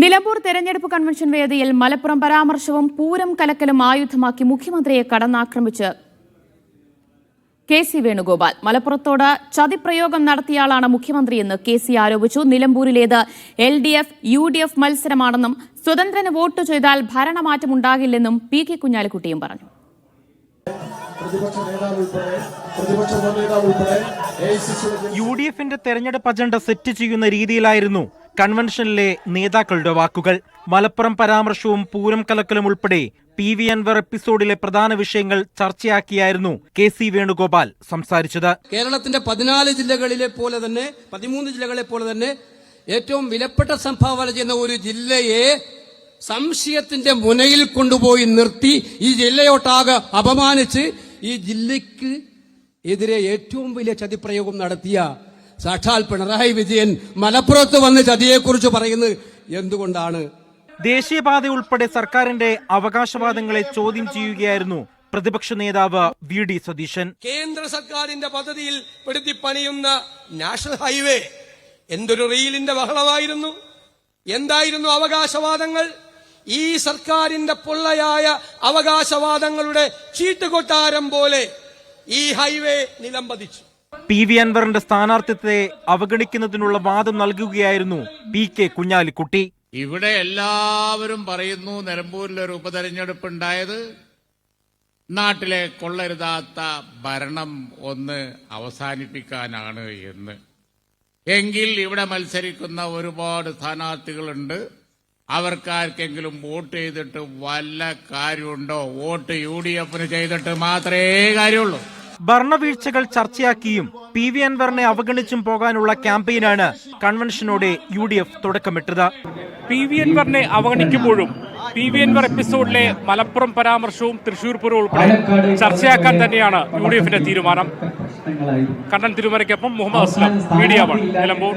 നിലമ്പൂർ തെരഞ്ഞെടുപ്പ് കൺവെൻഷൻ വേദിയിൽ മലപ്പുറം പരാമർശവും പൂരം കലക്കലും ആയുധമാക്കി മുഖ്യമന്ത്രിയെ കടന്നാക്രമിച്ച് കെ.സി. വേണുഗോപാൽ. മലപ്പുറത്തോട് ചതിപ്രയോഗം നടത്തിയയാളാണ് മുഖ്യമന്ത്രിയെന്ന് കെ.സി. ആരോപിച്ചു. നിലമ്പൂരിലേത് LDF, UDF മത്സരമാണെന്നും സ്വതന്ത്രന് വോട്ട് ചെയ്താൽ ഭരണമാറ്റമുണ്ടാകില്ലെന്നും പി.കെ. കുഞ്ഞാലിക്കുട്ടിയും പറഞ്ഞു. UDFന്റെ തെരഞ്ഞെടുപ്പ് അജണ്ട സെറ്റ് ചെയ്യുന്ന രീതിയിലായിരുന്നു കൺവെൻഷനിലെ നേതാക്കളുടെ വാക്കുകൾ. മലപ്പുറം പരാമർശവും പൂരം കലക്കലും ഉൾപ്പെടെ PV അൻവർ എപ്പിസോഡിലെ പ്രധാന വിഷയങ്ങൾ ചർച്ചയാക്കിയായിരുന്നു കെ.സി. വേണുഗോപാൽ സംസാരിച്ചത്. കേരളത്തിന്റെ 14 ജില്ലകളിലെ പോലെ തന്നെ 13 ജില്ലകളെ പോലെ തന്നെ ഏറ്റവും വിലപ്പെട്ട സംഭാവന ചെയ്യുന്ന ഒരു ജില്ലയെ സംശയത്തിന്റെ മുനയിൽ കൊണ്ടുപോയി നിർത്തി ഈ ജില്ലയോട്ടാകെ അപമാനിച്ച് ഈ ജില്ലയ്ക്ക് എതിരെ ഏറ്റവും വലിയ ചതിപ്രയോഗം നടത്തിയ സാക്ഷാൽ പിണറായി വിജയൻ മലപ്പുറത്ത് വന്ന് ചതിയെക്കുറിച്ച് പറയുന്നത് എന്തുകൊണ്ടാണ്? ദേശീയപാത ഉൾപ്പെടെ സർക്കാരിന്റെ അവകാശവാദങ്ങളെ ചോദ്യം ചെയ്യുകയായിരുന്നു പ്രതിപക്ഷ നേതാവ് VD സതീശൻ. കേന്ദ്ര സർക്കാരിന്റെ പദ്ധതിയിൽ പെടുത്തി പണിയുന്ന നാഷണൽ ഹൈവേ എന്തൊരു റീലിന്റെ ബഹളമായിരുന്നു! എന്തായിരുന്നു അവകാശവാദങ്ങൾ? ഈ സർക്കാരിന്റെ പൊള്ളയായ അവകാശവാദങ്ങളുടെ ചീട്ടുകൊട്ടാരം പോലെ ഈ ഹൈവേ നിലംപതിച്ചു. PV അൻവറിന്റെ സ്ഥാനാർത്ഥിത്വത്തെ അവഗണിക്കുന്നതിനുള്ള വാദം നൽകുകയായിരുന്നു പി.കെ. കുഞ്ഞാലിക്കുട്ടി. ഇവിടെ എല്ലാവരും പറയുന്നു നിലമ്പൂരിലൊരു ഉപതെരഞ്ഞെടുപ്പ് ഉണ്ടായത് നാട്ടിലെ കൊള്ളരുതാത്ത ഭരണം ഒന്ന് അവസാനിപ്പിക്കാനാണ് എന്ന്. എങ്കിൽ ഇവിടെ മത്സരിക്കുന്ന ഒരുപാട് സ്ഥാനാർത്ഥികളുണ്ട്. അവർക്കാർക്കെങ്കിലും വോട്ട് ചെയ്തിട്ട് വല്ല കാര്യമുണ്ടോ? വോട്ട് UDFന് ചെയ്തിട്ട് മാത്രമേ കാര്യമുള്ളൂ. ഭരണവീഴ്ചകൾ ചർച്ചയാക്കിയും PV അൻവറിനെ അവഗണിച്ചും പോകാനുള്ള ക്യാമ്പയിനാണ് കൺവെൻഷനോടെ UDF തുടക്കമിട്ടത്. PV അൻവറിനെ അവഗണിക്കുമ്പോഴും PV അൻവർ എപ്പിസോഡിലെ മലപ്പുറം പരാമർശവും തൃശൂർ പൂരം ഉൾപ്പെടെ ചർച്ചയാക്കാൻ തന്നെയാണ് UDFന്റെ തീരുമാനം. കണ്ണൻ തിരുമലയ്ക്കൊപ്പം മുഹമ്മദ് അസ്ലം, മീഡിയ 1, നിലമ്പൂർ.